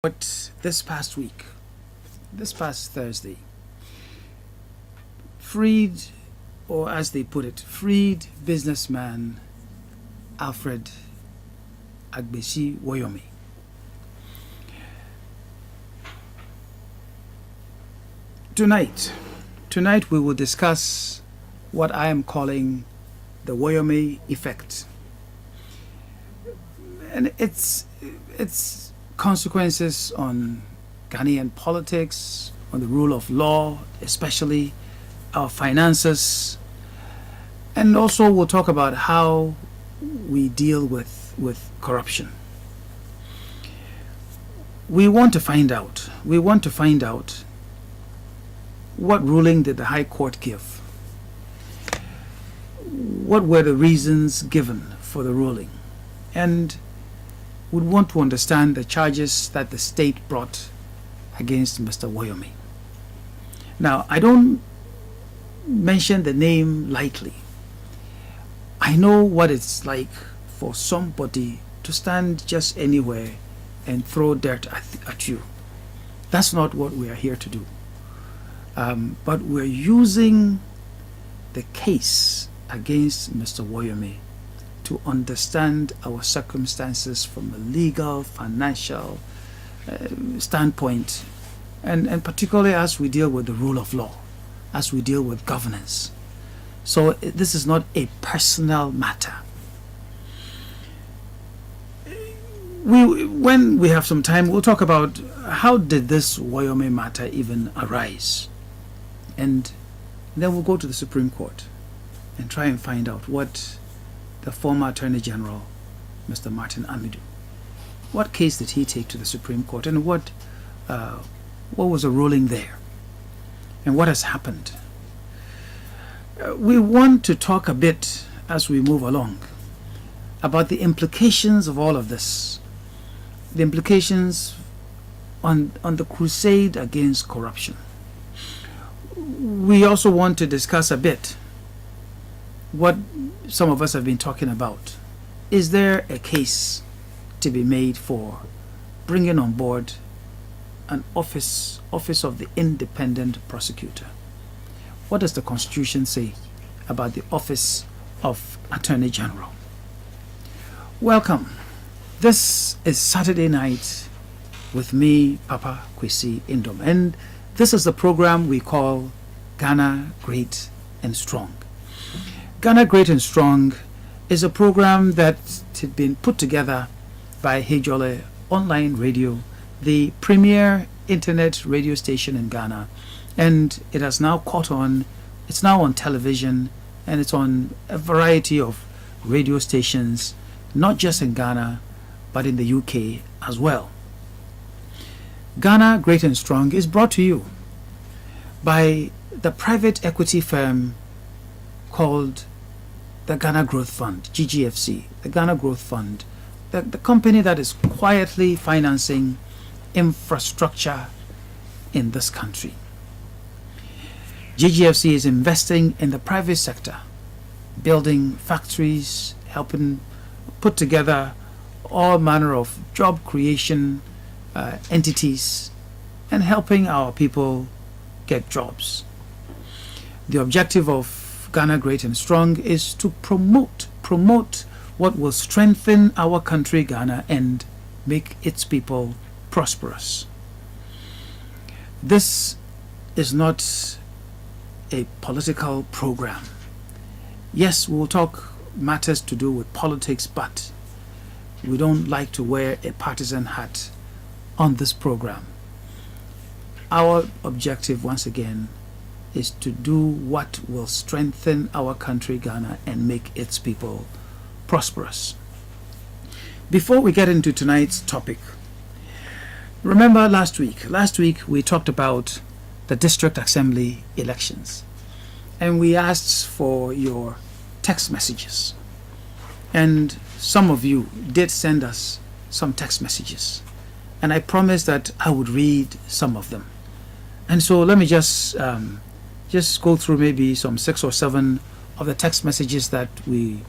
But this past week, this past Thursday, freed, or as they put it, freed businessman Alfred Agbesi Woyome. Tonight we will discuss what I am calling the Woyome effect and its consequences on Ghanaian politics, on the rule of law, especially our finances, and also we'll talk about how we deal with corruption. We want to find out what ruling did the High Court give? What were the reasons given for the ruling? And would want to understand the charges that the state brought against Mr. Woyome. Now, I don't mention the name lightly. I know what it's like for somebody to stand just anywhere and throw dirt at you. That's not what we are here to do. But we're using the case against Mr. Woyome to understand our circumstances from a legal, financial standpoint, and particularly as we deal with the rule of law, as we deal with governance. So this is not a personal matter. When we have some time, we'll talk about how did this Woyome matter even arise, and then we'll go to the Supreme Court and try and find out what the former Attorney General, Mr. Martin Amidu, what case did he take to the Supreme Court, and what was the ruling there, and what has happened. We want to talk a bit as we move along about the implications of all of this, the implications on the crusade against corruption. We also want to discuss a bit what some of us have been talking about. Is there a case to be made for bringing on board an office of the independent prosecutor? What does the Constitution say about the office of Attorney General? Welcome. This is Saturday night with me, Papa Kwesi Indom, and this is the program we call Ghana Great and Strong. Ghana Great and Strong is a program that had been put together by Hejole Online Radio, the premier internet radio station in Ghana, and it has now caught on. It's now on television, and it's on a variety of radio stations, not just in Ghana, but in the UK as well. Ghana Great and Strong is brought to you by the private equity firm called the Ghana Growth Fund, GGFC, the Ghana Growth Fund, the company that is quietly financing infrastructure in this country. GGFC is investing in the private sector, building factories, helping put together all manner of job creation entities, and helping our people get jobs. The objective of Ghana Great and Strong is to promote what will strengthen our country, Ghana, and make its people prosperous. This is not a political program. Yes, we'll talk matters to do with politics, but we don't like to wear a partisan hat on this program. Our objective, once again, is to do what will strengthen our country, Ghana, and make its people prosperous. Before we get into tonight's topic, remember last week we talked about the district assembly elections, and we asked for your text messages, and some of you did send us some text messages, and I promised that I would read some of them. And so let me just go through maybe some 6 or 7 of the text messages that we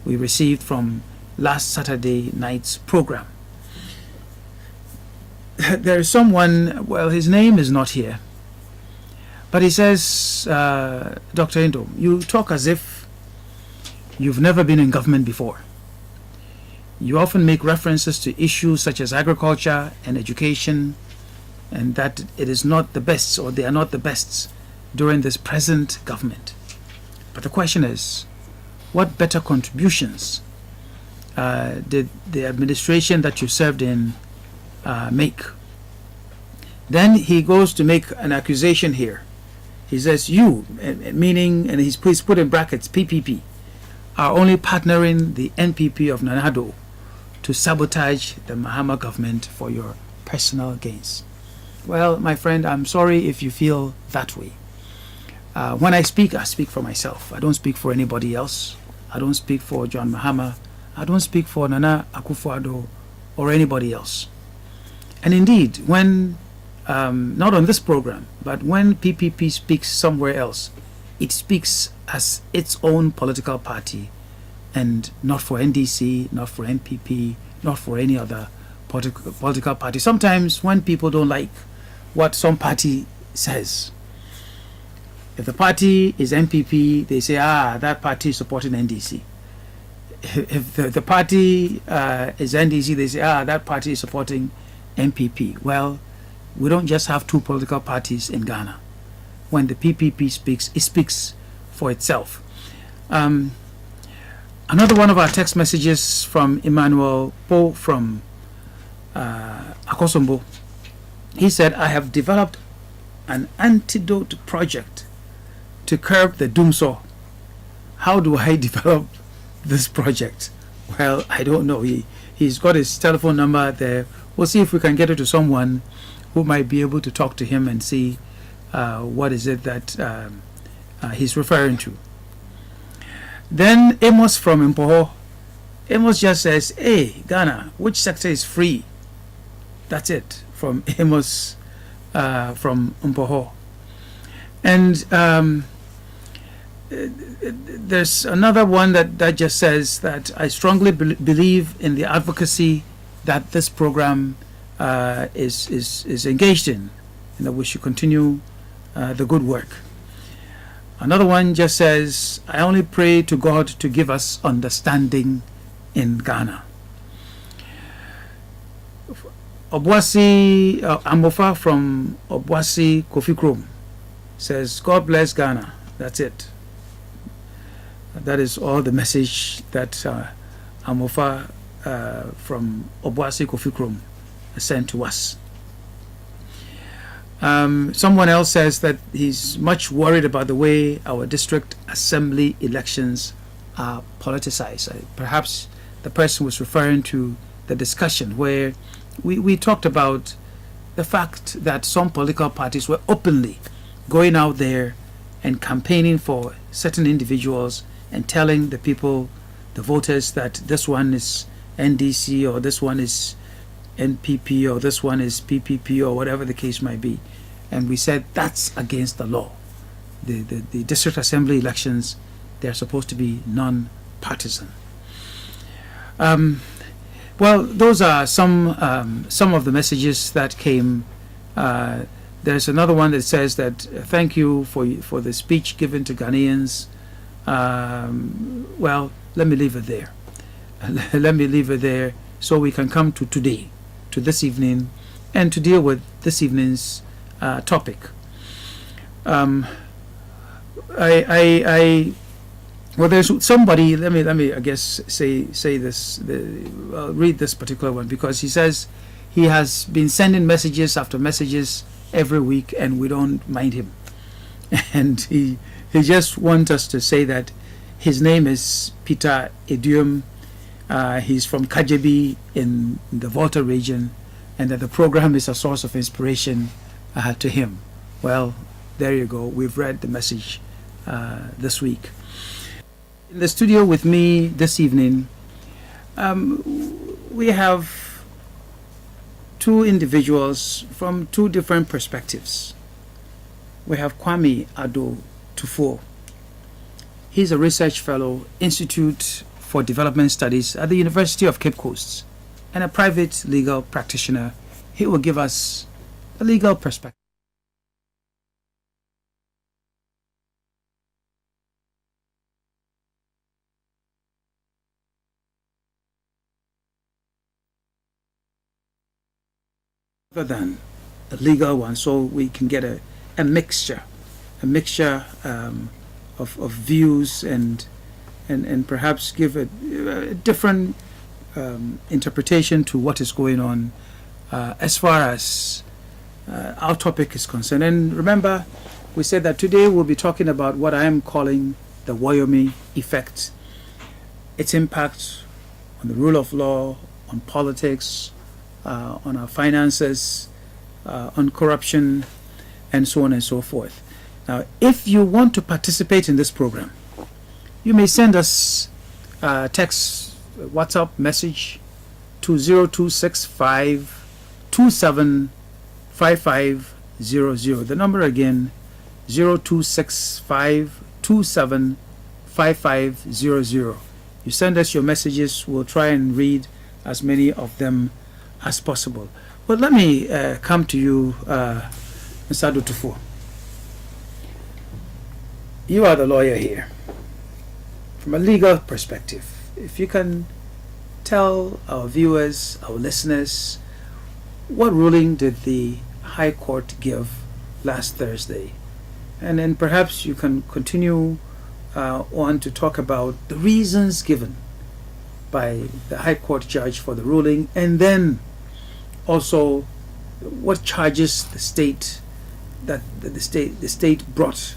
received from last Saturday night's program. there is someone, well, his name is not here, but he says, Dr. Indo, you talk as if you've never been in government before. You often make references to issues such as agriculture and education, and that it is not the best, or they are not the best during this present government. But the question is, what better contributions did the administration that you served in make? Then he goes to make an accusation here. He says, you, meaning, and he's put in brackets, PPP, are only partnering the NPP of Nana Addo to sabotage the Mahama government for your personal gains. Well, my friend, I'm sorry if you feel that way. When I speak for myself. I don't speak for anybody else. I don't speak for John Mahama. I don't speak for Nana Akufo-Addo or anybody else. And indeed, when, not on this program, but when PPP speaks somewhere else, it speaks as its own political party and not for NDC, not for NPP, not for any other political party. Sometimes when people don't like what some party says, if the party is NPP, they say, that party is supporting NDC. If the party is NDC, they say, that party is supporting NPP. Well, we don't just have two political parties in Ghana. When the PPP speaks, it speaks for itself. Another one of our text messages from Emmanuel Po from Akosombo. He said, I have developed an antidote project to curb the doomsaw. How do I develop this project? Well, I don't know. He's got his telephone number there. We'll see if we can get it to someone who might be able to talk to him and see what is it that he's referring to. Then Amos from Mpoho. Amos just says, hey, Ghana, which sector is free? That's it, from Amos from Mpoho. And there's another one that just says that I strongly believe in the advocacy that this program is engaged in, and that we should continue the good work. Another one just says, I only pray to God to give us understanding in Ghana. Obwasi Amofa from Obwasi Kofi Krom says, God bless Ghana. That's it. That is all the message that Amofa from Obwasi Kofi Krom sent to us. Someone else says that he's much worried about the way our district assembly elections are politicized. Perhaps the person was referring to the discussion where we talked about the fact that some political parties were openly going out there and campaigning for certain individuals and telling the people, the voters, that this one is NDC or this one is NPP or this one is PPP or whatever the case might be. And we said that's against the law. The district assembly elections, they're supposed to be non-partisan. Well, those are some of the messages that came. There's another one that says that thank you for the speech given to Ghanaians. Well, let me leave it there. Let me leave it there so we can come to today, to this evening, and to deal with this evening's topic. Well, there's somebody. Let me I guess say this. Read this particular one because he says he has been sending messages after messages every week, and we don't mind him. And he just wants us to say that his name is Peter Edium. He's from Kajebi in the Volta region, and that the program is a source of inspiration to him. Well, there you go. We've read the message this week. In the studio with me this evening, we have two individuals from two different perspectives. We have Kwame Ado Tufo. He's a research fellow, Institute for Development Studies at the University of Cape Coast, and a private legal practitioner he will give us a legal perspective. Other than a legal one, so we can get a mixture, of views and perhaps give a different interpretation to what is going on as far as our topic is concerned. And remember, we said that today we'll be talking about what I am calling the Woyome effect, its impact on the rule of law, on politics, on our finances, on corruption, and so on and so forth. Now, if you want to participate in this program, you may send us a text, WhatsApp message to 0265 275500. The number again, 0265 275500. You send us your messages, we'll try and read as many of them as possible. Well, let me come to you, Mr. Adotufo. You are the lawyer here. From a legal perspective, if you can tell our viewers, our listeners, what ruling did the High Court give last Thursday? And then perhaps you can continue on to talk about the reasons given by the High Court judge for the ruling, and then also what charges the state brought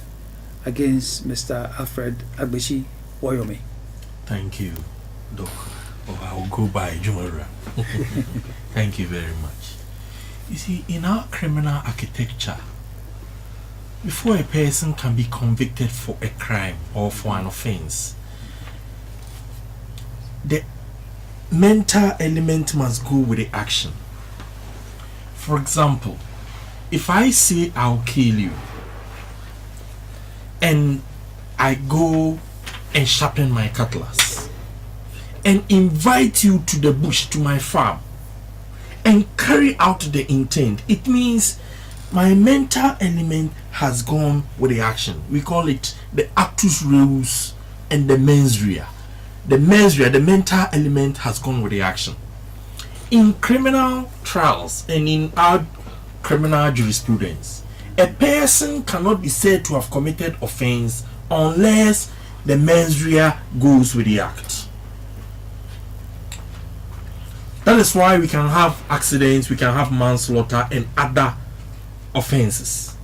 against Mr. Alfred Agbeshi Woyome. Thank you, Doc. I'll go by Jumara. Thank you very much. You see, in our criminal architecture, before a person can be convicted for a crime or for an offense, the mental element must go with the action. For example, if I say I'll kill you, and I go and sharpen my cutlass and invite you to the bush, to my farm, and carry out the intent, it means my mental element has gone with the action. We call it the actus reus and the mens rea. The mens rea, the mental element, has gone with the action. In criminal trials and in our criminal jurisprudence, a person cannot be said to have committed offense unless the mens rea goes with the act. That is why we can have accidents, we can have manslaughter and other offenses.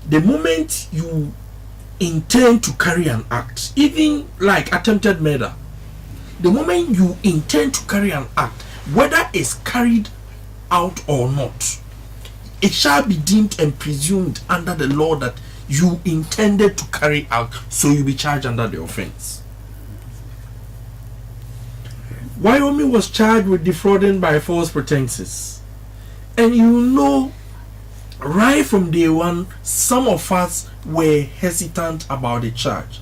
The moment you intend to carry an act, even like attempted murder, the moment you intend to carry an act, whether it's carried out or not, it shall be deemed and presumed under the law that you intended to carry out, so you'll be charged under the offense. Woyome was charged with defrauding by false pretenses. And you know, right from day one, some of us were hesitant about the charge.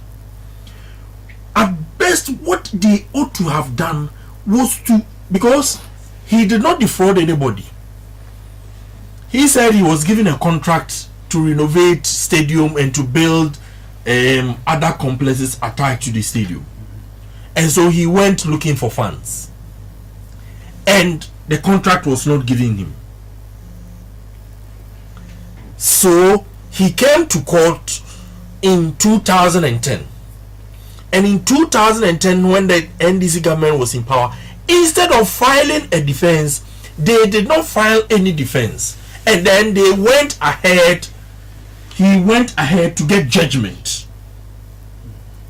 At best, what they ought to have done was to, because he did not defraud anybody. He said he was given a contract to renovate stadium and to build other complexes attached to the stadium. And so he went looking for funds. And the contract was not given him. So he came to court in 2010. And in 2010, when the NDC government was in power, instead of filing a defense, they did not file any defense. And then he went ahead to get judgment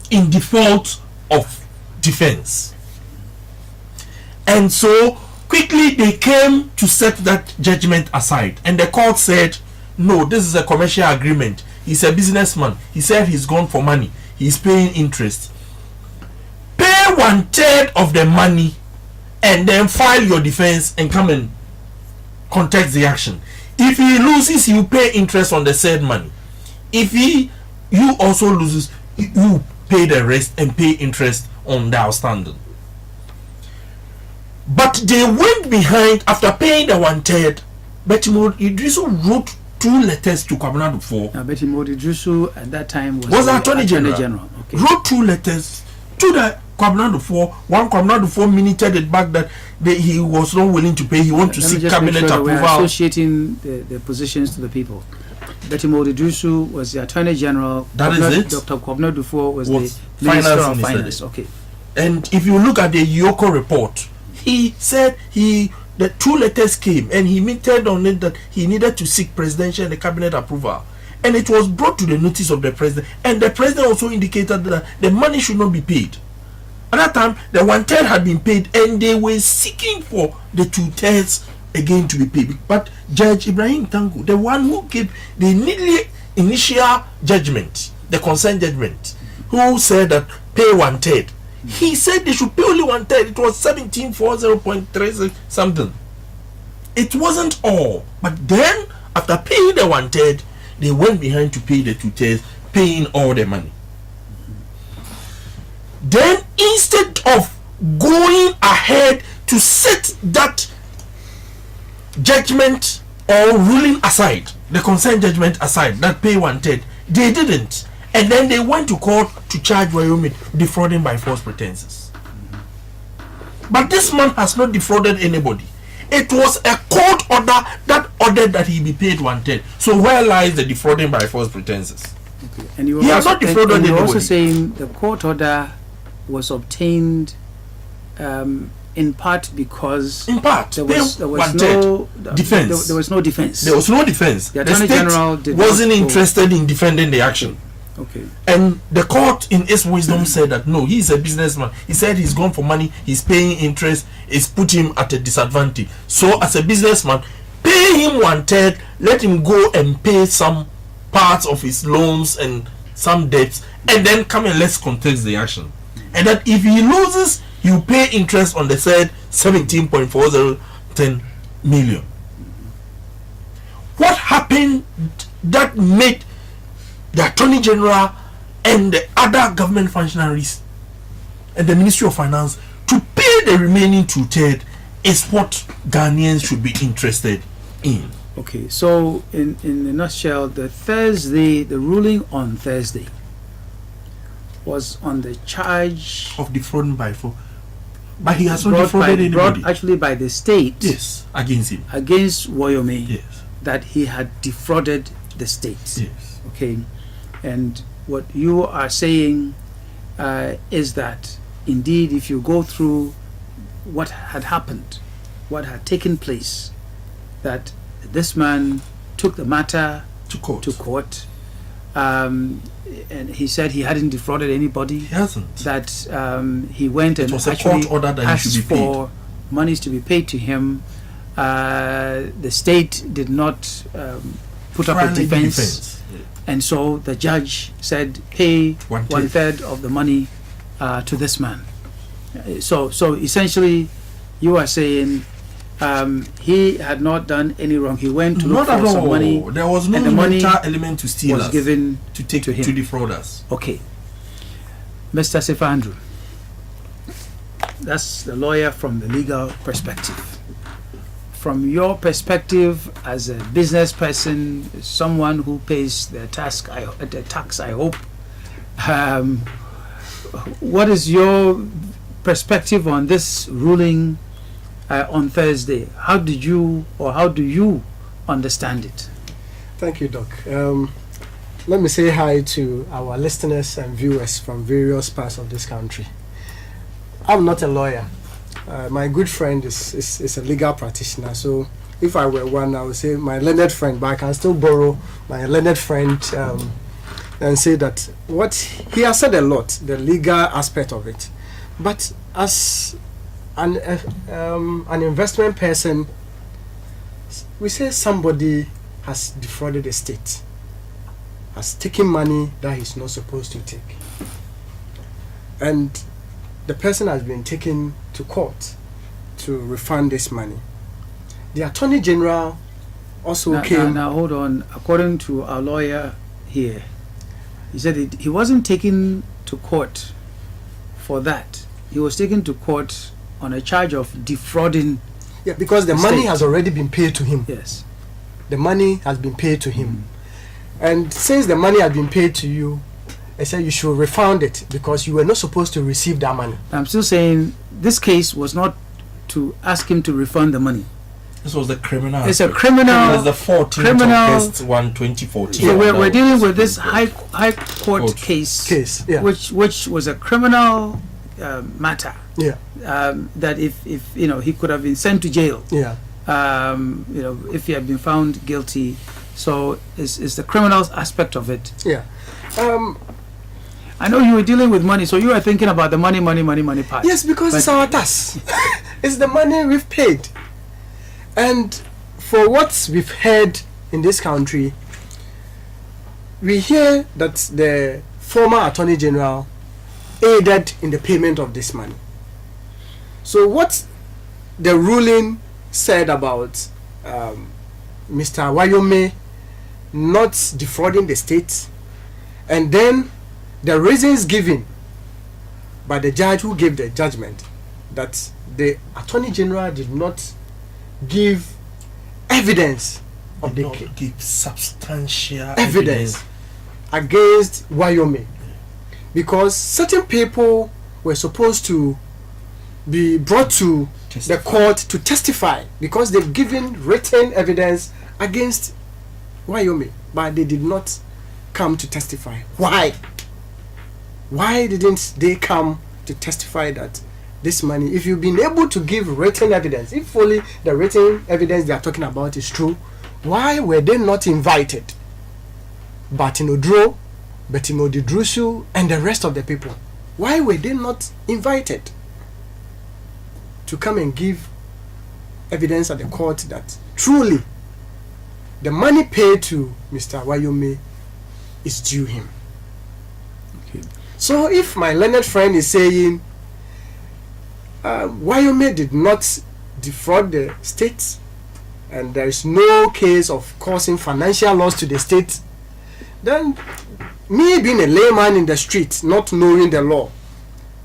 in default of defense. And so quickly they came to set that judgment aside, and the court said, no, this is a commercial agreement. He's a businessman. He said he's gone for money. He's paying interest. Pay 1/3 of the money and then file your defense and come and contest the action. If he loses, you pay interest on the said money. If you also loses, you pay the rest and pay interest on the outstanding. But they went behind after paying the 1/3. Betimo Idrisu wrote 2 letters to Kwabena Dufo. Now, Betty Modidrusu at that time was Was the Attorney General. Okay. Wrote 2 letters to the Kwabena Dufo. One Kwabena Dufo minuted it back that he was not willing to pay. He wanted to Let me seek just make cabinet sure that we are approval. associating the positions to the people. Betty Modidrusu was the Attorney General. That is it. Dr. Kwabena Dufo was the Finance Minister of Minister. Finance. Okay. And if you look at the Yoko report, he said the 2 letters came and he minted on it that he needed to seek presidential and the cabinet approval. And it was brought to the notice of the president. And the president also indicated that the money should not be paid. At that time, the 1/3 had been paid and they were seeking for the 2/3 again to be paid. But Judge Ibrahim Tango, the one who gave the initial judgment, the consent judgment, who said that pay 1/3, he said they should pay only 1/3. It was 1740.36 something. It wasn't all. But then, after paying the 1/3, they went behind to pay the 2/3, paying all the money. Then, instead of going ahead to set that judgment or ruling aside, the consent judgment aside, that pay 1/3, they didn't. And then they went to court to charge Woyome defrauding by false pretenses. But this man has not defrauded anybody. It was a court order that ordered that he be paid 1/3. So where lies the defrauding by false pretenses? Okay. And you He has not defrauded and you're also anybody. saying the court order was obtained in part because In part, there was no defense. There was no defense. There was no defense. The The Attorney state General did wasn't not go- interested in defending the action. Okay. And the court, in its wisdom, said that no, he's a businessman. He said he's gone for money, he's paying interest, it's put him at a disadvantage. So, as a businessman, pay him 1/3, let him go and pay some parts of his loans and some debts, and then come and let's contest the action. And that if he loses, you pay interest on the said 17.4010 million. What happened that made the Attorney General and the other government functionaries and the Ministry of Finance to pay the remaining 2/3 is what Ghanaians should be interested in. Okay, so in a nutshell, the ruling on Thursday was on the charge Of defrauding by four. But he has not defrauded anybody. brought actually by the state Yes, against him. against Woyome, Yes, that he had defrauded the state. yes. Okay, and what you are saying is that indeed, if you go through what had happened, what had taken place, that this man took the matter To court. to court, and he said he hadn't defrauded anybody. He hasn't. That he went and was a actually court order that he asked should be paid. for monies to be paid to him. The state did not put up a Friendly defense, and so the judge said, "Pay 1/3 of the money to this man." So essentially, you are saying he had not done any wrong. He went to look Not at for some all. money. There was no and the money mental element to steal was us, given to take to him. to defraud us. Okay, Mr. Sefa Andrew, that's the lawyer from the legal perspective. From your perspective as a business person, someone who pays the tax, I hope. What is your perspective on this ruling on Thursday? How do you understand it? Thank you, Doc. Let me say hi to our listeners and viewers from various parts of this country. I'm not a lawyer. My good friend is a legal practitioner, so if I were one, I would say my learned friend, but I can still borrow my learned friend and say that what he has said a lot, the legal aspect of it. But as an investment person, we say somebody has defrauded the state, has taken money that he's not supposed to take, and the person has been taken to court to refund this money. The Attorney General also came. Now hold on. According to our lawyer here, he said he wasn't taken to court for that. He was taken to court on a charge of defrauding. Yeah, because the The money state. has already been paid to him. Yes. The money has been paid to him. And since the money has been paid to you, I said you should refund it because you were not supposed to receive that money. I'm still saying this case was not to ask him to refund the money. This was the criminal. It's a aspect. criminal. It was the 14th criminal- of August 1, 2014. So we're That dealing was with this Supreme high court Court. case, Yeah. which was a criminal matter. Yeah. That if he could have been sent to jail. Yeah. If he had been found guilty. So it's the criminal aspect of it. Yeah. I know you were dealing with money, so you were thinking about the money part. Yes, because it's our tax. It's the money we've paid. And for what we've heard in this country, we hear that the former Attorney General aided in the payment of this money. So what the ruling said about Mr. Woyome not defrauding the state, and then the reasons given by the judge who gave the judgment that the Attorney General did not give evidence of Did the not give substantial evidence against Woyome, because certain people were supposed to be brought to the court to testify because they've given written evidence against Woyome, but they did not come to testify. Why? Why didn't they come to testify that this money, if you've been able to give written evidence, if only the written evidence they are talking about is true, why were they not invited? Batinodro, Betimodi Drusu, and the rest of the people, why were they not invited to come and give evidence at the court that truly the money paid to Mr. Woyome is due him? Okay. So if my learned friend is saying Woyome did not defraud the state and there is no case of causing financial loss to the state, then me being a layman in the street, not knowing the law,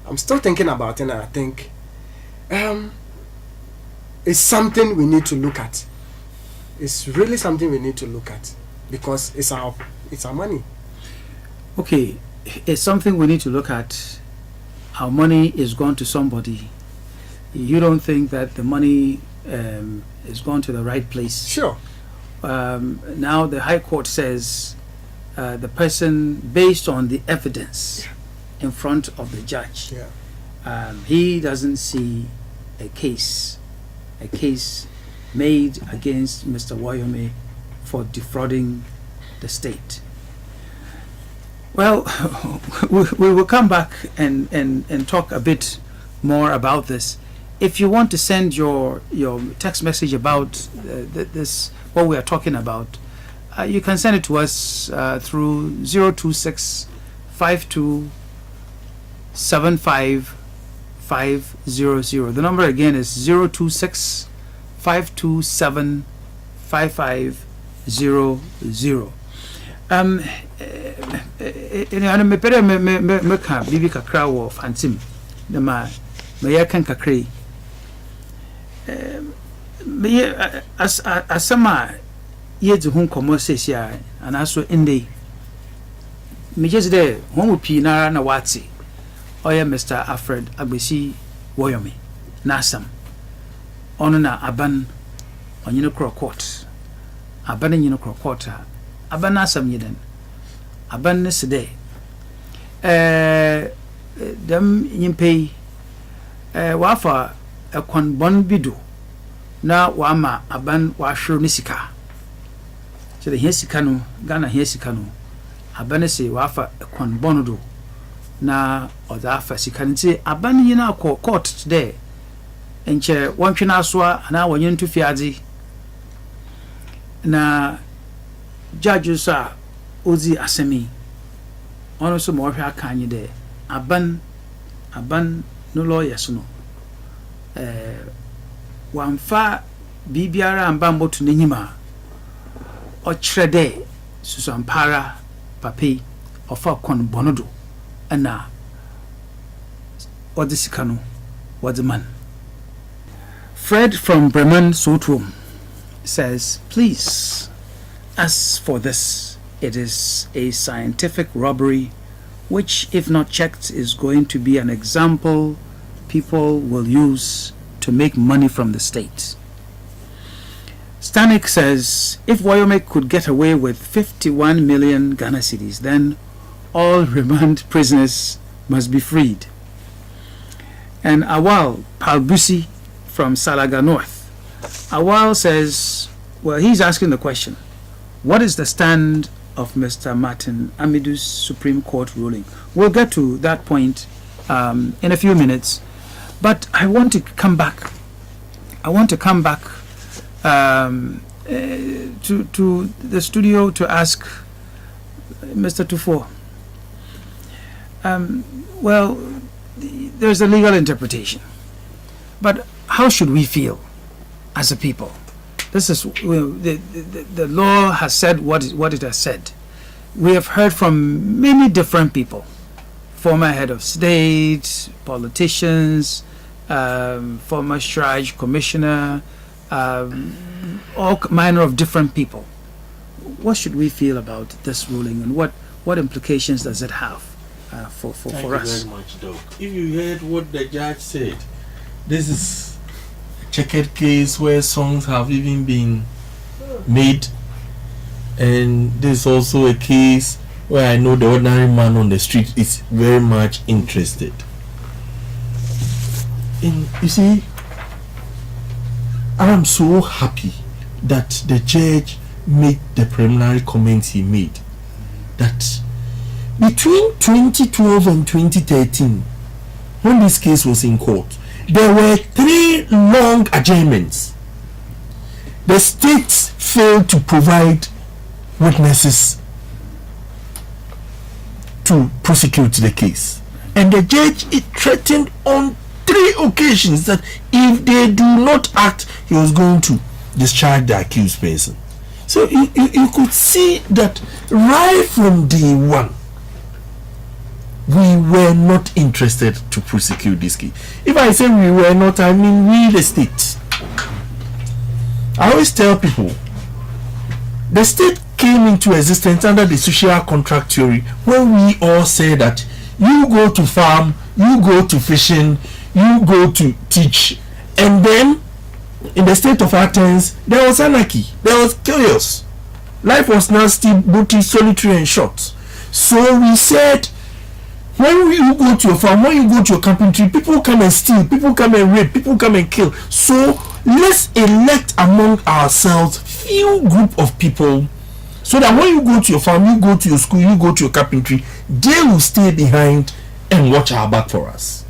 I'm still thinking about it, and I think it's something we need to look at. It's really something we need to look at because it's our money. Okay, it's something we need to look at. Our money is gone to somebody. You don't think that the money is gone to the right place? Sure. Now the High Court says the person, based on the evidence in front of the judge, he doesn't see a case made against Mr. Woyome for defrauding the state. Well, we will come back and talk a bit more about this. If you want to send your text message about this, what we are talking about, you can send it to us through 026 52 75 500. The number again is 026 527 5500. Ana mepere me ka bibi kakra wo fantim na me ya kan kakrai me asama ye dzi hun komo sesia ana so inde me je de hon wo pi na wati oya Mr. Alfred Agbesi Woyome nasam ono na aban onyine court aban nyine court aban nasam yiden aban ne sede dem nyimpe wafa ekon bon bidu na wama aban wa hwero ne sika so the here sika no Ghana here sika no aban se wafa ekon bon do na oda afa sika nti aban nyina akọ court today enche wontwe na so ana wonye ntu fiade na judges a ozi asemi ono so mo hwe aka anyi de aban no lawyers no wamfa bibiara amba mbotu n'enyima o kyerɛ dɛ susampara papi ofa kon bonodo ana ɔde sika no wɔde man Fred from Bremen Sotrum says, please, as for this, it is a scientific robbery which, if not checked, is going to be an example people will use to make money from the state. Stanek says, if Woyome could get away with 51 million Ghana cedis, then all remand prisoners must be freed. And Awal Palbusi from Salaga North. Awal says, well, he's asking the question, what is the stand of Mr. Martin Amidu's Supreme Court ruling? We'll get to that point in a few minutes, but I want to come back. To the studio to ask Mr. Tufo. Well, there's a legal interpretation, but how should we feel as a people? This is the law has said what it has said. We have heard from many different people, former head of state, politicians, former Shraj commissioner, all manner of different people. What should we feel about this ruling, and what implications does it have for us? Thank you very much, Doc. If you heard what the judge said, this is a checkered case where songs have even been made, and this is also a case where I know the ordinary man on the street is very much interested. You see, I am so happy that the judge made the preliminary comments he made, that between 2012 and 2013, when this case was in court, there were 3 long adjournments. The state failed to provide witnesses to prosecute the case, and the judge threatened on 3 occasions that if they do not act, he was going to discharge the accused person. So you could see that right from day one, we were not interested to prosecute this case. If I say we were not, I mean we, the state. I always tell people, the state came into existence under the social contract theory when we all say that you go to farm, you go to fishing, you go to teach, and then in the state of Athens there was anarchy, there was chaos, life was nasty, brutal, solitary and short. So we said, when you go to your farm, when you go to your carpentry, people come and steal, people come and rape, people come and kill. So let's elect among ourselves few group of people, so that when you go to your farm, you go to your school, you go to your carpentry, they will stay behind and watch our back for us.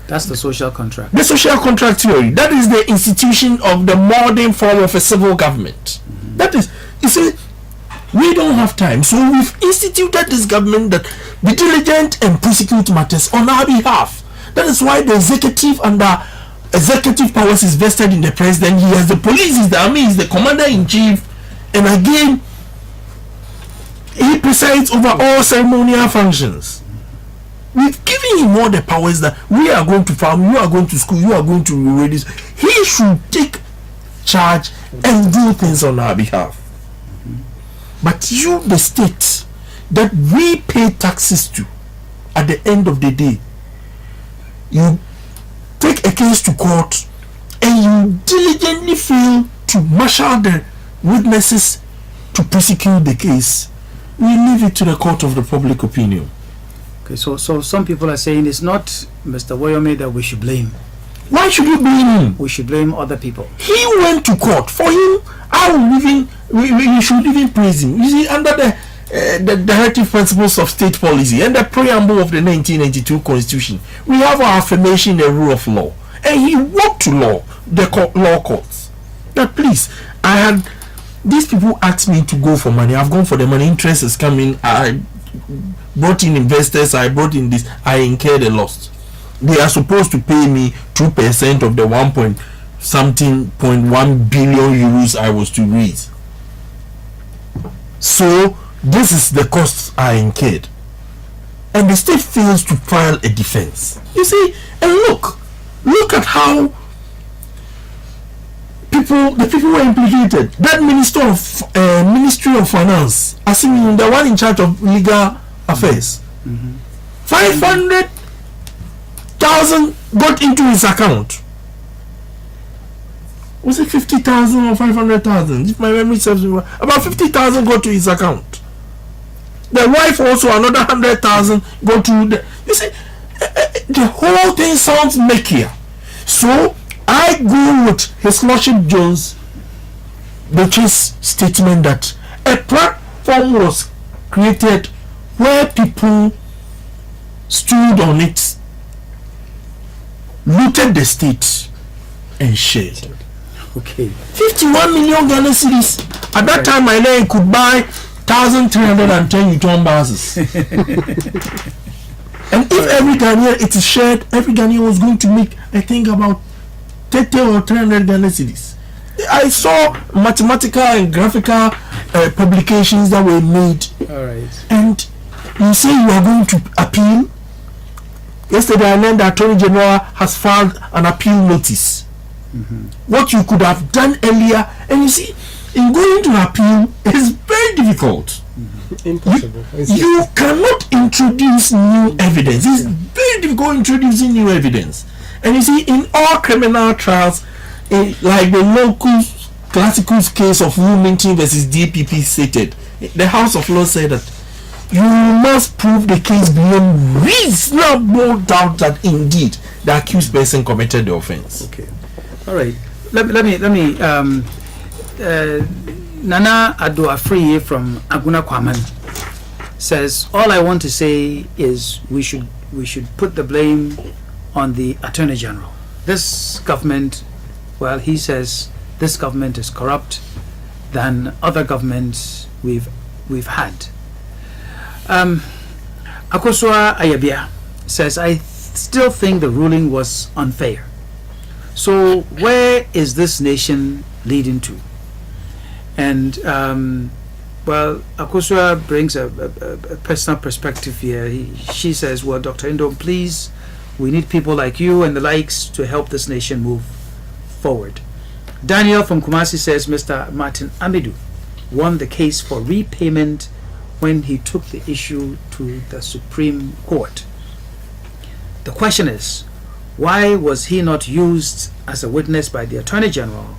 That's the social contract. The social contract theory. That is the institution of the modern form of a civil government. Mm-hmm. That is, you see, we don't have time, so we've instituted this government that be diligent and prosecute matters on our behalf. That is why the executive under executive powers is vested in the president. He has the police, is the army, is the commander-in-chief, and again, he presides over all ceremonial functions. We've given him all the powers that we are going to farm, you are going to school, you are going to read this. He should take charge and do things on our behalf. But you, the state that we pay taxes to, at the end of the day, you take a case to court and you diligently fail to marshal the witnesses to prosecute the case. We leave it to the court of the public opinion. Okay, so some people are saying it's not Mr. Woyome that we should blame. Why should you blame him? We should blame other people. He went to court. For him, I will even we should even praise him. You see, under the directive principles of state policy and the preamble of the 1992 Constitution, we have our affirmation, the rule of law, and he walked to law courts. Now, please, these people asked me to go for money. I've gone for the money. Interest is coming. I brought in investors. I brought in this. I incurred a loss. They are supposed to pay me 2% of the 1.1 billion euros I was to raise. So this is the cost I incurred, and the state fails to file a defense. You see, and look at how the people were implicated. That Ministry of Finance, assuming the one in charge of legal affairs, 500,000 got into his account. Was it 50,000 or 500,000? If my memory serves me well, about 50,000 got to his account. The wife also another 100,000 go to the. You see, the whole thing sounds murkier. So I go with His Lordship Jones, Bechi's statement that a platform was created where people stood on it, looted the state, and shared. Okay. 51 million Ghana cedis. At that time, my name could buy 1,310 return buses. And if every Ghanaian it is shared, every Ghanaian was going to make, I think, about 30 or 300 Ghana cedis. I saw mathematical and graphical publications that were made. All right. And you say you are going to appeal. Yesterday, I learned the Attorney General has filed an appeal notice. What you could have done earlier, and you see, in going to appeal is very difficult. Impossible. You cannot introduce new evidence. It's very difficult introducing new evidence. And you see, in all criminal trials, like the local classical case of Wilmington versus DPP stated, the House of Law said that you must prove the case beyond reasonable doubt that indeed the accused person committed the offense. Okay. All right. Let me. Nana Ado Afriye from Aguna Kwaman says, all I want to say is we should put the blame on the Attorney General. This government, well, he says this government is corrupt than other governments we've had. Akosua Ayabia says, I still think the ruling was unfair. So where is this nation leading to? And well, Akosua brings a personal perspective here. She says, well, Dr. Indom, please, we need people like you and the likes to help this nation move forward. Daniel from Kumasi says, Mr. Martin Amidu won the case for repayment when he took the issue to the Supreme Court. The question is, why was he not used as a witness by the Attorney General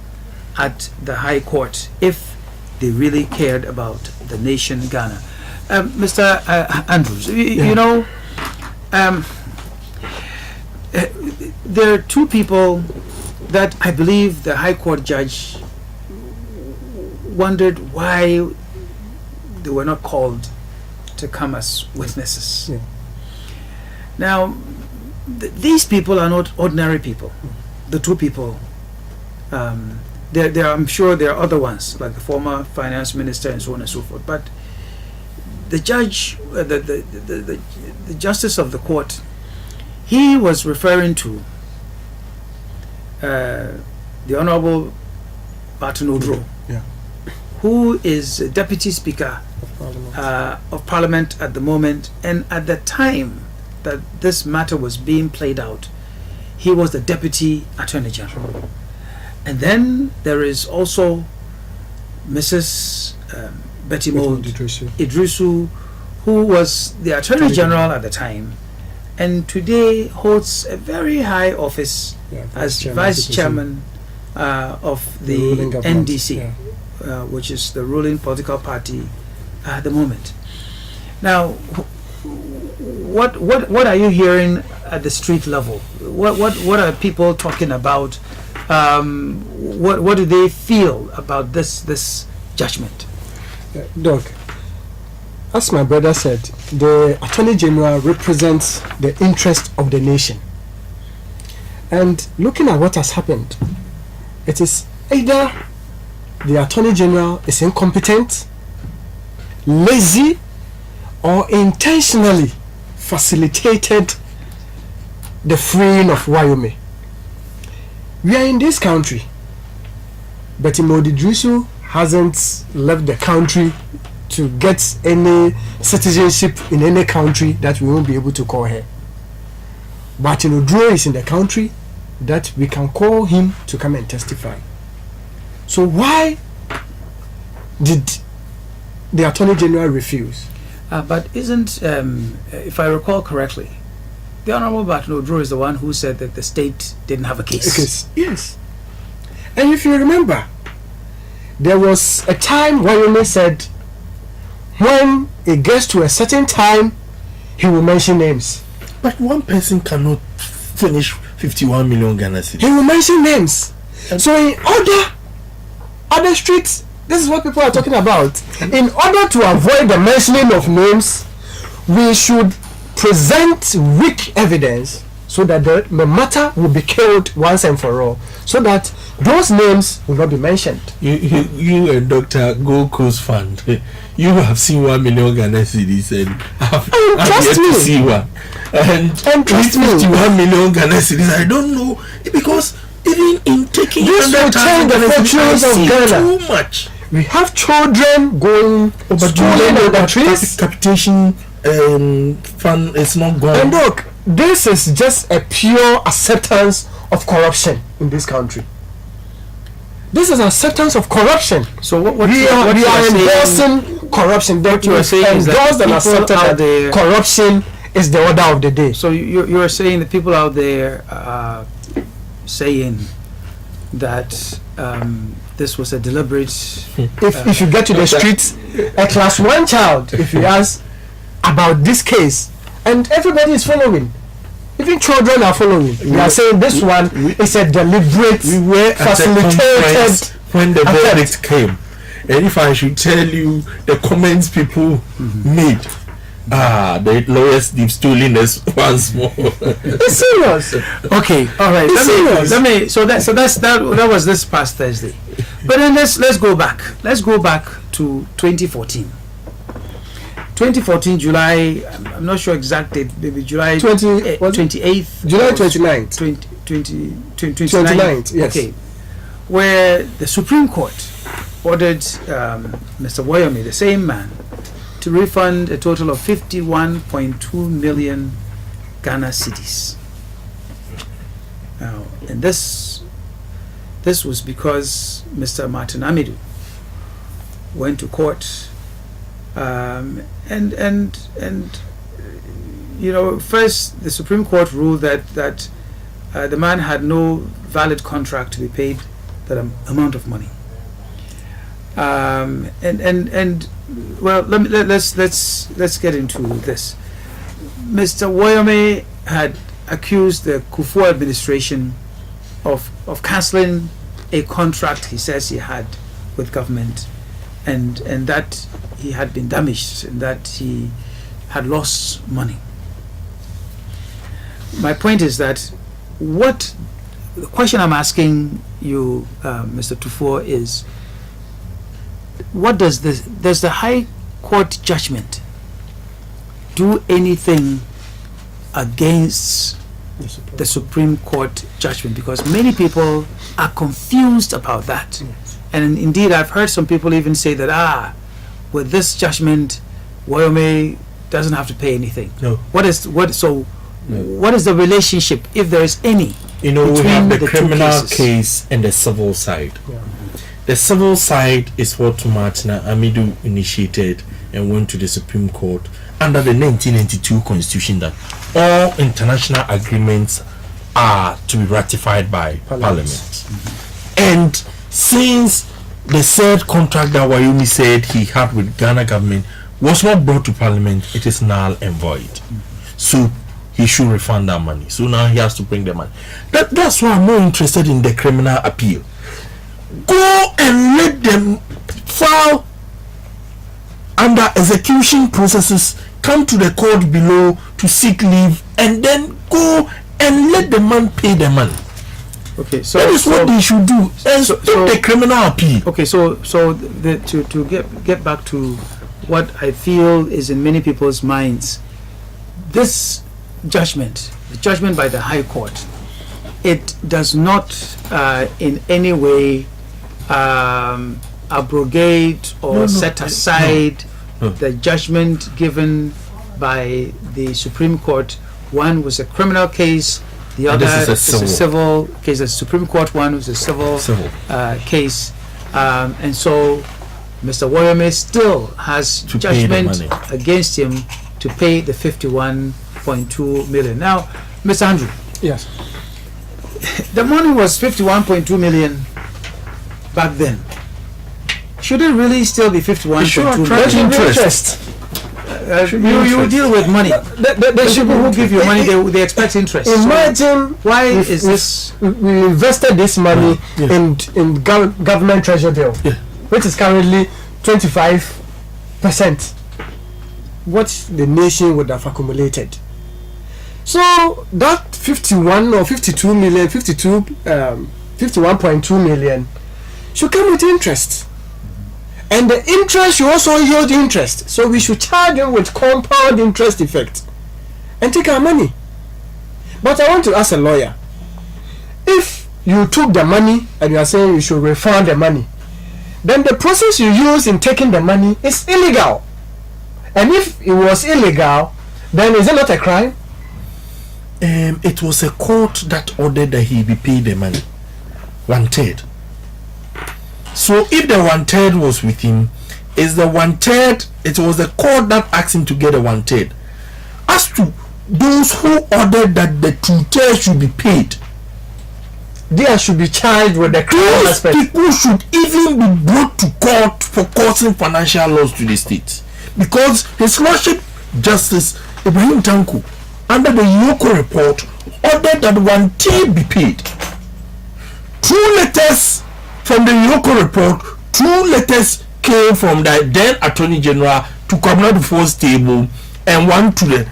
at the High Court if they really cared about the nation Ghana? Mr. Andrews, you know, there are two people that I believe the High Court judge wondered why they were not called to come as witnesses. Yeah. Now, these people are not ordinary people. The two people, I'm sure there are other ones, like the former finance minister and so on and so forth. But the judge, the justice of the court, he was referring to the Honorable Barton Odro, who is Deputy Speaker of Parliament at the moment, and at the time that this matter was being played out, he was the Deputy Attorney General. And then there is also Mrs. Betty Mould Idrisu, who was the Attorney General at the time, and today holds a very high office as Vice Chairman of the NDC, which is the ruling political party at the moment. Now, what are you hearing at the street level? What are people talking about? What do they feel about this judgment? Doc, as my brother said, the Attorney General represents the interest of the nation. And looking at what has happened, it is either the Attorney General is incompetent, lazy, or intentionally facilitated the freeing of Woyome. We are in this country, but Imodidrusu hasn't left the country to get any citizenship in any country that we won't be able to call her. But Odro is in the country that we can call him to come and testify. So why did the Attorney General refuse? But isn't, if I recall correctly, the Honorable Barton Odro is the one who said that the state didn't have a case. Yes. And if you remember, there was a time Woyome said when it gets to a certain time, he will mention names. But one person cannot finish 51 million Ghana cedis. He will mention names. So in other streets, this is what people are talking about. In order to avoid the mentioning of names, we should present weak evidence so that the matter will be killed once and for all, so that those names will not be mentioned. You and Dr. Gold Coast Fund, you have seen 1 million Ghana cedis and I've yet to see one. And trust me, 51 million Ghana cedis, I don't know, because even in taking this will change the fortunes of Ghana. Too much. We have children going schooling on the trees. Capitation fund is not gone. And look, this is just a pure acceptance of corruption in this country. This is acceptance of corruption. So what we are endorsing corruption. What you are saying is that and accepted that corruption is the order of the day. So you are saying that people out there are saying that this was a deliberate. If you get to the streets, a class 1 child, if you ask about this case, and everybody is following. Even children are following. We are saying this one is a deliberate, we were facilitated when the verdict came. And if I should tell you the comments people made, the lawyers they've stolen us once more. It's serious. Okay, all right. Let me. So that was this past Thursday. But then let's go back. Let's go back to 2014. 2014 July. I'm not sure exact date. Maybe July 28th. July 29th. 29th. Yes. Okay. Where the Supreme Court ordered Mr. Woyome, the same man, to refund a total of 51.2 million Ghana cedis. Now, and this was because Mr. Martin Amidu went to court, and first the Supreme Court ruled that the man had no valid contract to be paid that amount of money. Well, let's get into this. Mr. Woyome had accused the Kufuor administration of cancelling a contract he says he had with government, and that he had been damaged and that he had lost money. My point is that the question I'm asking you, Mr. Tufor, is what does the High Court judgment do anything against the Supreme Court judgment? Because many people are confused about that. Yes. And indeed, I've heard some people even say that with this judgment, Woyome doesn't have to pay anything. No. What is the relationship, if there is any? We have the two criminal cases? case and the civil side. Yeah. The civil side is what Martin Amidu initiated and went to the Supreme Court under the 1992 Constitution that all international agreements are to be ratified by Parliament. Mm-hmm. And since the said contract that Woyome said he had with Ghana government was not brought to Parliament, it is null and void. Mm-hmm. So he should refund that money. So now he has to bring the money. That's why I'm more interested in the criminal appeal. Go and let them file under execution processes, come to the court below to seek leave, and then go and let the man pay the money. Okay, so that is what they should do. And stop the criminal appeal. Okay, to get back to what I feel is in many people's minds, this judgment, the judgment by the High Court, it does not in any way abrogate or set aside the judgment given by the Supreme Court. One was a criminal case, the other is a civil case. The Supreme Court one was a civil case. And so Mr. Woyome still has To pay the judgment money. against him to pay the 51.2 million. Now, Mr. Andrew, Yes. the money was 51.2 million back then. Should it really still be 51.2 million? Interest. You deal with money. The people who give you money, they expect interest. So Imagine why is this? we invested this money Yeah. in government treasury bill, Yeah. which is currently 25%. What the nation would have accumulated. So that 51 or 52 million, 51.2 million should come with interest. And the interest should also yield interest. So we should charge them with compound interest effect and take our money. But I want to ask a lawyer, if you took the money and you are saying you should refund the money, then the process you use in taking the money is illegal. And if it was illegal, then is it not a crime? It was a court that ordered that he be paid the money, 1/3. So if the 1/3 was with him, is the 1/3? It was the court that asked him to get a 1/3. As to those who ordered that the 2/3 should be paid, They should be charged with the crime those aspect. people should even be brought to court for causing financial loss to the state, because His Lordship Justice Ibrahim Tanko, under the Yoko report, ordered that 1/3 be paid. 2 letters from the Yoko report, 2 letters came from the then Attorney General to Kwabena Dufour's table, and one to the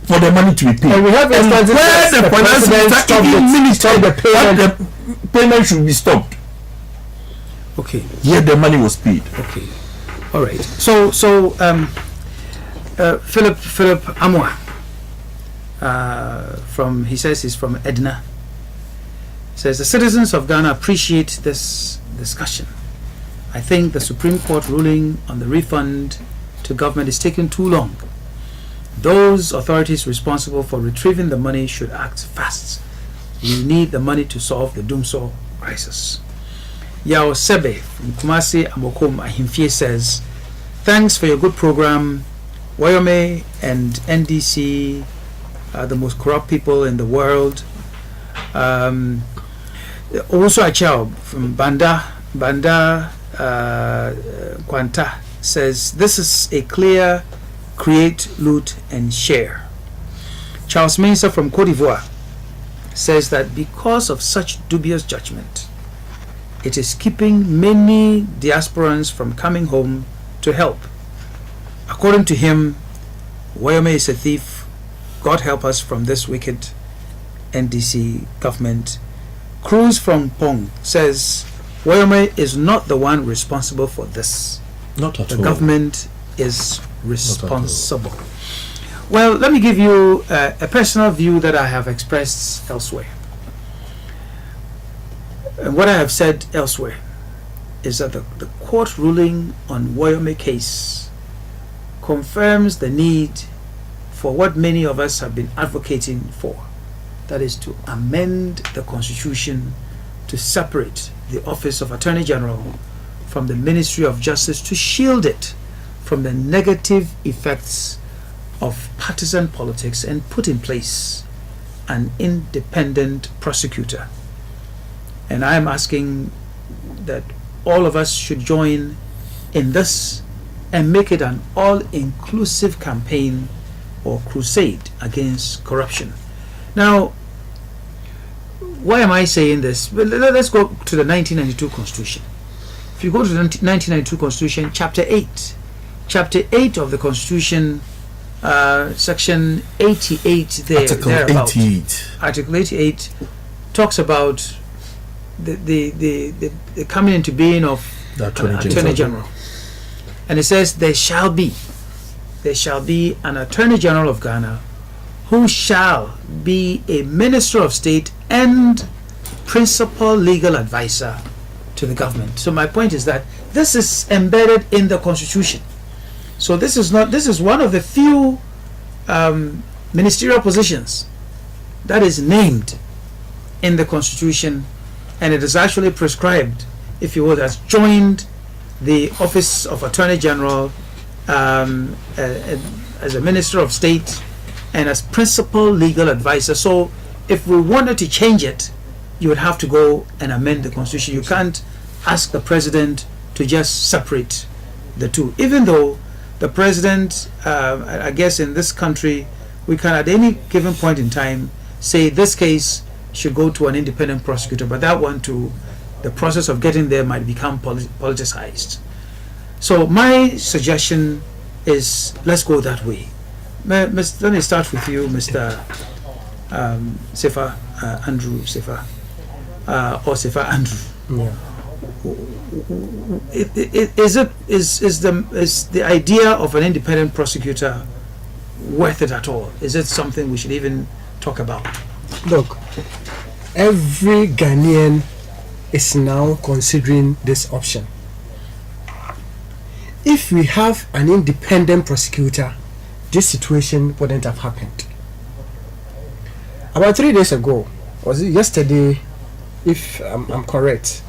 for the money to be paid. And we have And instances where where the finance president minister stopped even it, ministered stopped the that payment. the payment should be stopped. Okay, Yet the money was paid. okay, all right. So Philip Amwa, he says he's from Edna. Says the citizens of Ghana appreciate this discussion. I think the Supreme Court ruling on the refund to government is taking too long. Those authorities responsible for retrieving the money should act fast. We need the money to solve the Dumso crisis. Yao Sebe from Kumasi Amokom Ahimfie says, thanks for your good program. Woyome and NDC are the most corrupt people in the world. Also Achao from Banda Kwanta says, this is a clear create, loot and share. Charles Mensah from Cote d'Ivoire says that because of such dubious judgment, it is keeping many diasporans from coming home to help. According to him, Woyome is a thief. God help us from this wicked NDC government. Cruz from Pong says Woyome is not the one responsible for this. Not at The all. government is responsible. Well, let me give you a personal view that I have expressed elsewhere. And what I have said elsewhere is that the court ruling on Woyome case confirms the need for what many of us have been advocating for. That is to amend the Constitution to separate the Office of Attorney General from the Ministry of Justice, to shield it from the negative effects of partisan politics and put in place an independent prosecutor. And I am asking that all of us should join in this and make it an all-inclusive campaign or crusade against corruption. Now, why am I saying this? Well, let's go to the 1992 Constitution. If you go to the 1992 Constitution, Chapter 8 of the Constitution, Section 88 Article thereabout. 88. Article 88 talks about the coming into being of The Attorney General. And it says there shall be an Attorney General of Ghana who shall be a Minister of State and principal legal advisor to the government. So my point is that this is embedded in the Constitution. So this is one of the few ministerial positions that is named in the Constitution, and it is actually prescribed if you will, has joined the Office of Attorney General as a Minister of State and as principal legal advisor. So if we wanted to change it, you would have to go and amend the Constitution. You can't ask the President to just separate the two. Even though the President, I guess in this country, we can at any given point in time say this case should go to an independent prosecutor, but that one too, the process of getting there might become politicized. So my suggestion is, let's go that way. Let me start with you, Mr. Sefa, Andrew Sefa, or Sefa Andrew. Yeah. Is the idea of an independent prosecutor worth it at all? Is it something we should even talk about? Look, every Ghanaian is now considering this option. If we have an independent prosecutor, this situation wouldn't have happened. About 3 days ago, was it yesterday, if I'm correct,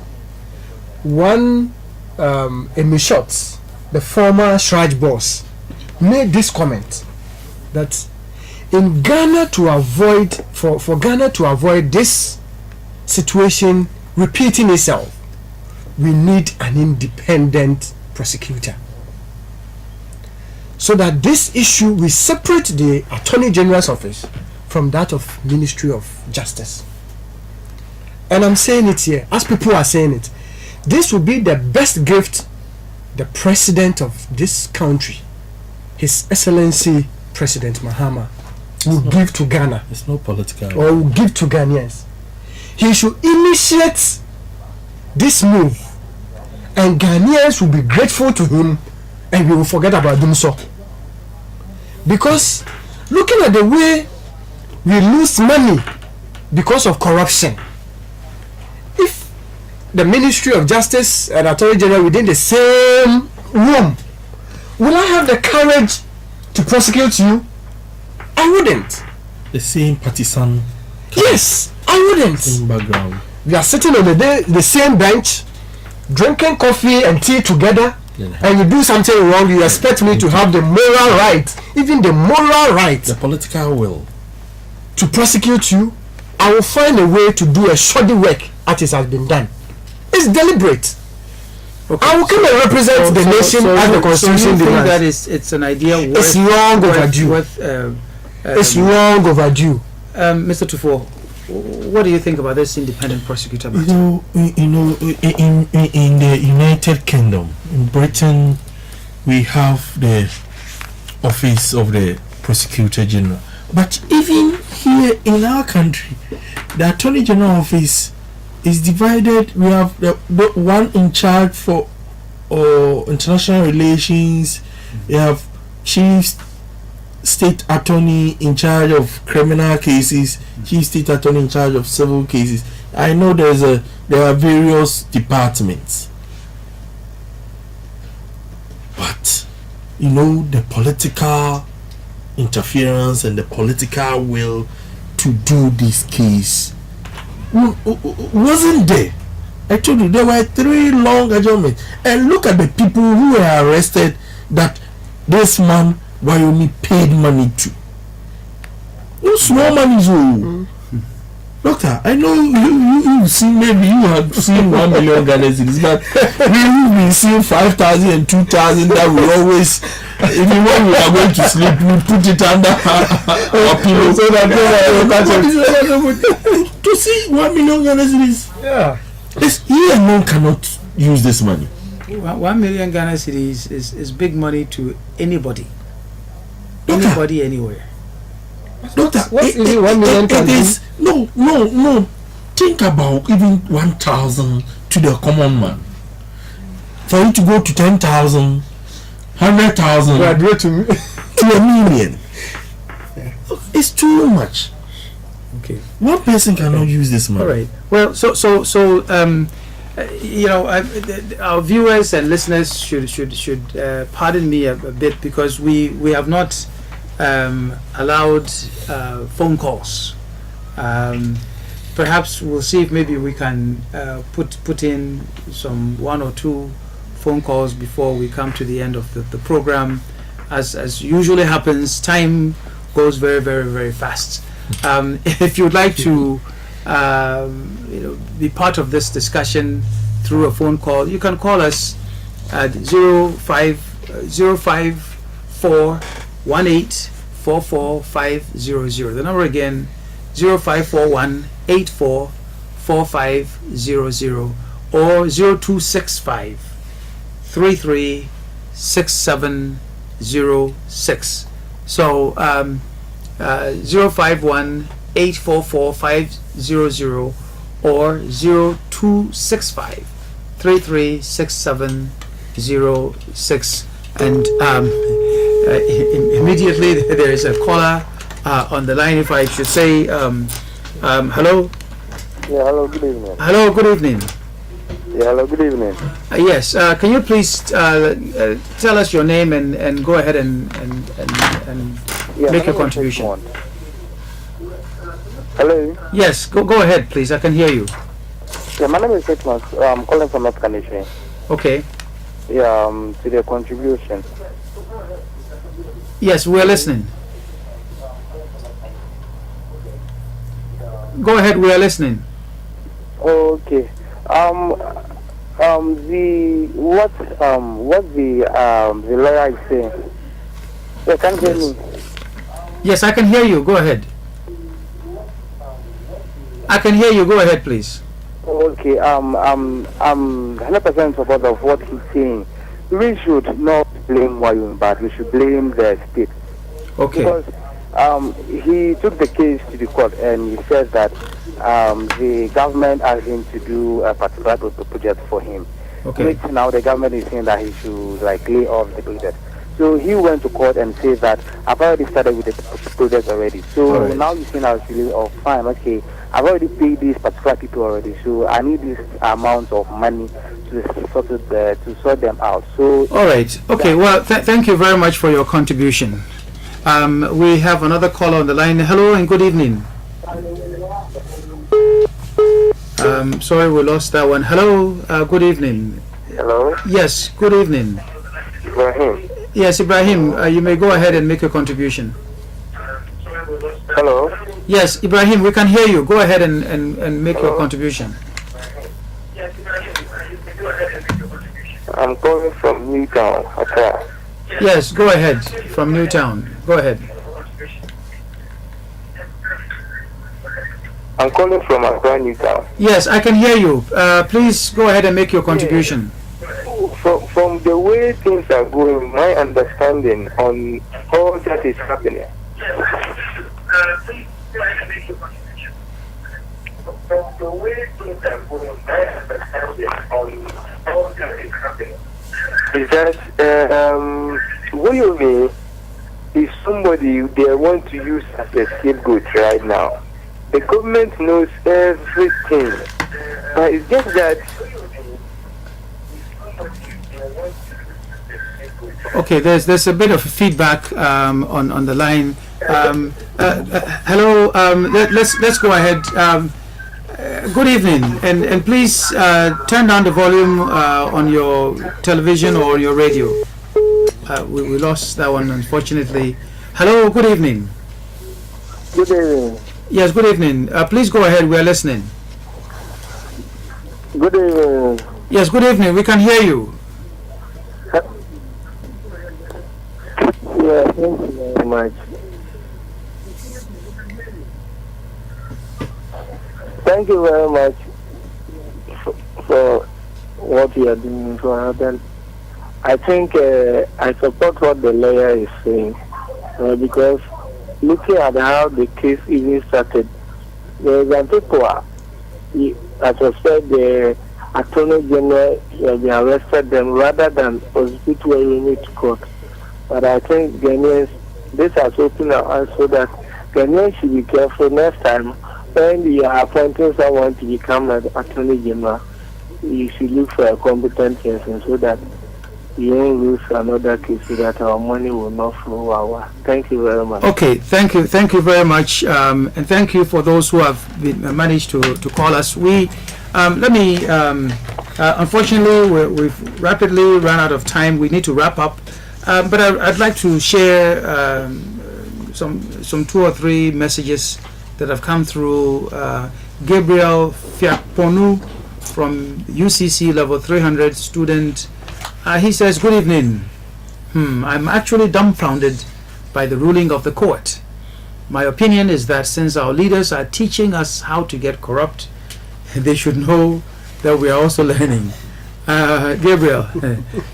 one Emishot, the former Shraj boss, made this comment that in Ghana to avoid for Ghana to avoid this situation repeating itself, we need an independent prosecutor, so that this issue we separate the Attorney General's office from that of Ministry of Justice. And I'm saying it here, as people are saying it, this will be the best gift the President of this country, His Excellency President Mahama, will give to Ghana. It's no political. Or will give to Ghanaians. He should initiate this move, and Ghanaians will be grateful to him, and we will forget about them so. Because looking at the way we lose money because of corruption, if the Ministry of Justice and Attorney General within the same room, will I have the courage to prosecute you? I wouldn't. The same partisan. Yes, I wouldn't. Same background. We are sitting on the same bench, drinking coffee and tea together, and you do something wrong, you expect me to have the moral right, even the moral right, the political will, to prosecute you. I will find a way to do a shoddy work as it has been done. It's deliberate. Okay. I will come and represent the nation as the Constitution demands. That it's an idea worth, it's long overdue. It's long overdue. Mr. Tufo, what do you think about this independent prosecutor matter? In the United Kingdom, in Britain, we have the office of the Prosecutor General. But even here in our country, the Attorney General office is divided. We have the one in charge for international relations. We have chief state attorney in charge of criminal cases, chief state attorney in charge of civil cases. I know there are various departments, but the political interference and the political will to do this case wasn't there. I told you there were 3 long adjournments, and look at the people who were arrested that this man Woyome paid money to. No small money, so. Doctor, I know you've seen, maybe you have seen 1 million Ghana cedis, but we've been seeing 5,000 and 2,000 that we always, even when we are going to sleep, we put it under our pillow so that to see 1 million Ghana cedis. Yeah. He alone cannot use this money. 1 million Ghana cedis is big money to anybody. Doctor, anybody, anywhere. Doctor, what is it 1 million? It is no. Think about even 1,000 to the common man. For you to go to 10,000, 100,000, graduate to a million. Yeah. It's too much. Okay. One person cannot use this money. All right. Well, so our viewers and listeners should pardon me a bit, because we have not allowed phone calls. perhaps we'll see if maybe we can put in some 1 or 2 phone calls before we come to the end of the program. As usually happens, time goes very, very, very fast. If you'd like to be part of this discussion through a phone call, you can call us at 05418444500. The number again, 0541844500 or 0265336706. So 051844500 or 0265336706. And immediately there is a caller on the line. If I should say hello. Yeah, hello, good evening. Hello, good evening. Yeah, hello, good evening. Yes, can you please tell us your name and go ahead and make your contribution? Hello? Yes, go ahead, please. I can hear you. Yeah, my name is Hitman. I'm calling from North Canadian. Okay. Yeah, to the contribution. Yes, we're listening. Go ahead, we are listening. Okay. What the lawyer is saying. Yeah, can you hear me? Yes, I can hear you. Go ahead. I can hear you. Go ahead, please. Okay. I'm 100% support of what he's saying. We should not blame Woyome, but we should blame the state. Okay. Because he took the case to the court and he said that the government asked him to do a particular project for him. Okay. Which now the government is saying that he should lay off the project. So he went to court and said that I've already started with the project already. So right. now you're saying I should leave off. Fine, okay. I've already paid these particular people already. So I need this amount of money to sort them out. So all right. Okay. Well, thank you very much for your contribution. We have another caller on the line. Hello and good evening. Sorry, we lost that one. Hello. Good evening. hello, Yes. Good evening. Ibrahim. Yes, Ibrahim. You may go ahead and make a contribution. Hello. Yes, Ibrahim. We can hear you. Go ahead and make your contribution. I'm calling from Newtown, Accra. Yes. Go ahead. From Newtown. Go ahead. I'm calling from Accra, Newtown. Yes, I can hear you. Please go ahead and make your contribution. From the way things are going, my understanding on all that is happening. From the way things are going, my understanding on all that is happening is that Woyome is somebody they want to use as a scapegoat right now. The government knows everything, but it's just that. Okay, there's a bit of feedback on the line. Hello, let's go ahead. Good evening, and please turn down the volume on your television or your radio. We lost that one, unfortunately. Hello, good evening. Good evening. Yes, good evening. Please go ahead. We are listening. Good evening. Yes, good evening. We can hear you. Yeah, thank you very much. Thank you very much for what you are doing for us. I think I support what the lawyer is saying because looking at how the case even started, there are people, as I said, the Attorney General they arrested them rather than prosecute Woyome to court. But I think Ghanaians, this has opened our eyes so that Ghanaians should be careful next time when you are appointing someone to become an Attorney General. You should look for a competent person so that we won't lose another case so that our money will not flow our. Thank you very much. Okay, thank you very much, and thank you for those who have managed to call us. Unfortunately, we've rapidly run out of time. We need to wrap up, but I'd like to share some 2 or 3 messages that have come through. Gabriel Fiakponu from UCC level 300 student. He says, good evening. I'm actually dumbfounded by the ruling of the court. My opinion is that since our leaders are teaching us how to get corrupt, they should know that we are also learning. Gabriel,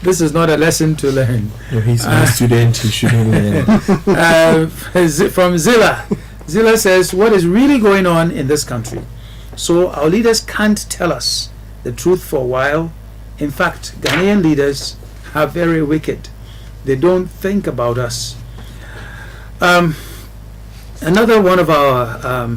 this is not a lesson to learn. No, he's a student who shouldn't learn. From Zilla. Zilla says, what is really going on in this country? So our leaders can't tell us the truth for a while. In fact, Ghanaian leaders are very wicked. They don't think about us. Another one of our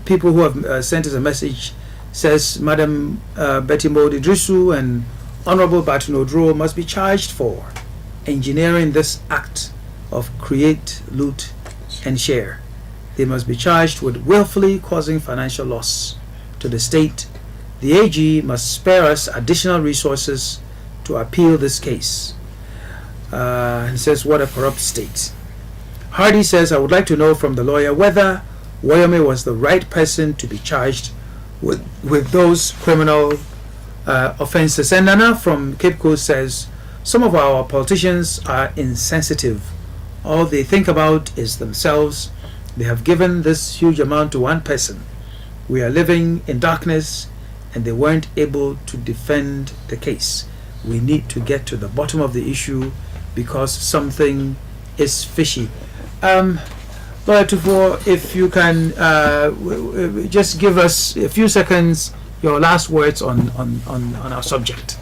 people who have sent us a message says, Madam Betty Modi Drisu and Honorable Barton Odro must be charged for engineering this act of create, loot, and share. They must be charged with willfully causing financial loss to the state. The AG must spare us additional resources to appeal this case. He says, what a corrupt state. Hardy says, I would like to know from the lawyer whether Woyome was the right person to be charged with those criminal offenses. And Nana from Cape Coast says, some of our politicians are insensitive. All they think about is themselves. They have given this huge amount to one person. We are living in darkness, and they weren't able to defend the case. We need to get to the bottom of the issue because something is fishy. Lawyer Tufo, if you can just give us a few seconds, your last words on our subject.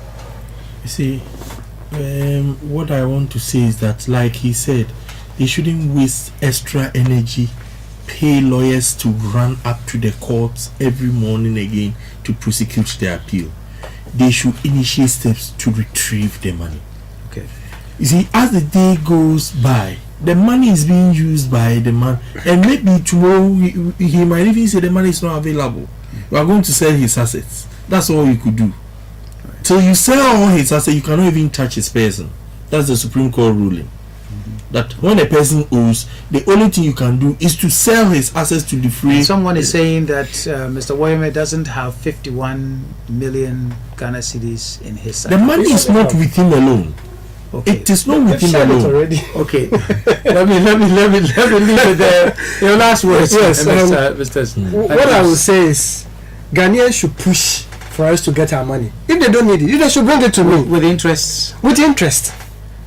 You see, what I want to say is that, like he said, they shouldn't waste extra energy, pay lawyers to run up to the courts every morning again to prosecute their appeal. They should initiate steps to retrieve the money. Okay. You see, as the day goes by, the money is being used by the man, and maybe tomorrow he might even say the money is not available. We are going to sell his assets. That's all you could do. Right. So you sell all his assets, you cannot even touch his person. That's the Supreme Court ruling. That when a person owes, the only thing you can do is to sell his assets to defray. Someone is saying that Mr. Woyome doesn't have 51 million Ghana cedis in his side. The money is not with him alone. Okay. It is not with him alone. Already. Okay. let me leave it there. Your last words, yes, Mr. What I will say is, Ghanaians should push for us to get our money. If they don't need it, they should bring it to me. With interest. With interest.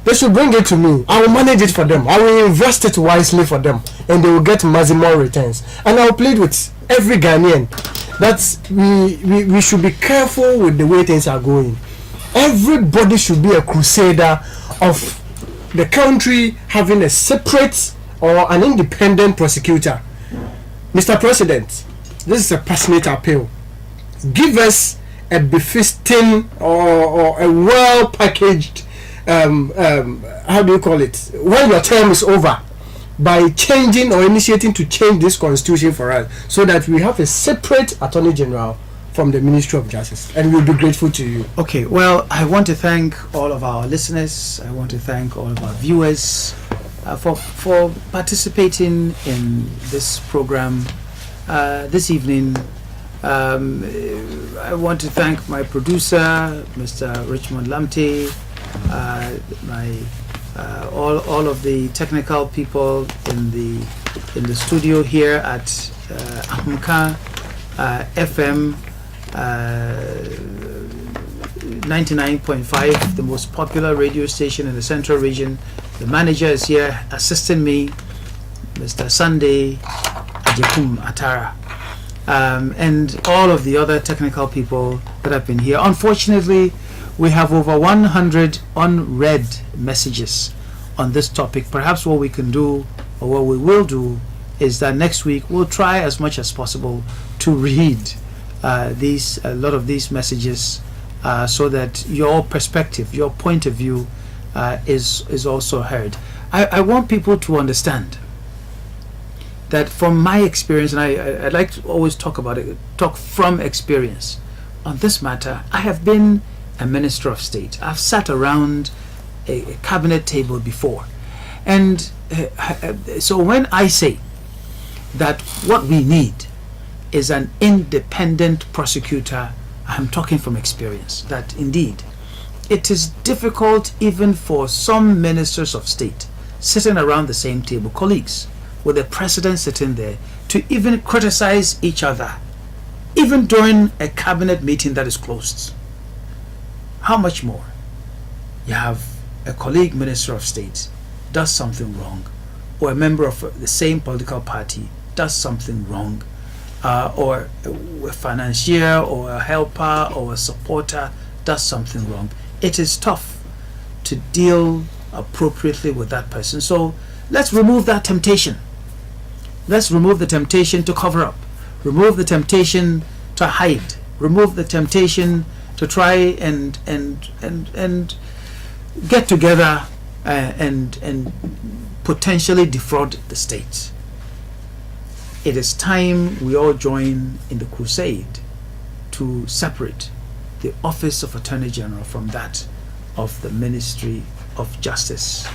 They should bring it to me. I will manage it for them. I will invest it wisely for them, and they will get maximum returns. And I will plead with every Ghanaian that we should be careful with the way things are going. Everybody should be a crusader of the country having a separate or an independent prosecutor. Mr. President, this is a passionate appeal. Give us a befitting or a well-packaged how do you call it, when your term is over, by changing or initiating to change this constitution for us, so that we have a separate Attorney General from the Ministry of Justice, and we'll be grateful to you. Okay, well, I want to thank all of our listeners. I want to thank all of our viewers for participating in this program this evening. I want to thank my producer, Mr. Richmond Lamte, all of the technical people in the studio here at Ahunka FM 99.5, the most popular radio station in the Central Region. The manager is here assisting me, Mr. Sunday Ajekum Atara, and all of the other technical people that have been here. Unfortunately, we have over 100 unread messages on this topic. Perhaps what we can do, or what we will do, is that next week we'll try as much as possible to read a lot of these messages so that your perspective, your point of view is also heard. I want people to understand that from my experience, and I like to always talk about it, talk from experience on this matter. I have been a minister of state. I've sat around a cabinet table before. And so when I say that what we need is an independent prosecutor, I'm talking from experience, that indeed it is difficult even for some ministers of state sitting around the same table, colleagues, with the president sitting there, to even criticize each other, even during a cabinet meeting that is closed. How much more you have a colleague minister of state does something wrong, or a member of the same political party does something wrong, or a financier or a helper or a supporter does something wrong. It is tough to deal appropriately with that person. So let's remove that temptation. Let's remove the temptation to cover up, remove the temptation to hide, remove the temptation to try and get together and potentially defraud the state. It is time we all join in the crusade to separate the office of Attorney General from that of the Ministry of Justice,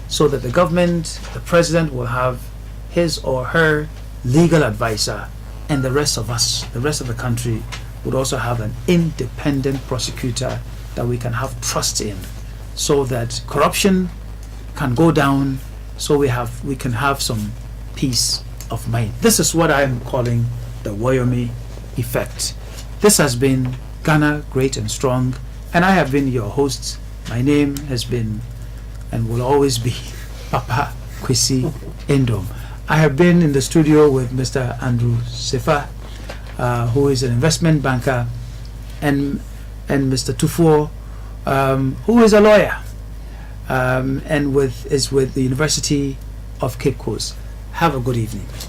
so that the government, the president, will have his or her legal advisor, and the rest of us, the rest of the country, would also have an independent prosecutor that we can have trust in, so that corruption can go down, so we can have some peace of mind. This is what I am calling the Woyome effect. This has been Ghana Great and Strong, and I have been your host. My name has been and will always be Papa Kwesi Endom. I have been in the studio with Mr. Andrew Sefa, who is an investment banker, and Mr. Tufuo, who is a lawyer, and is with the University of Cape Coast. Have a good evening.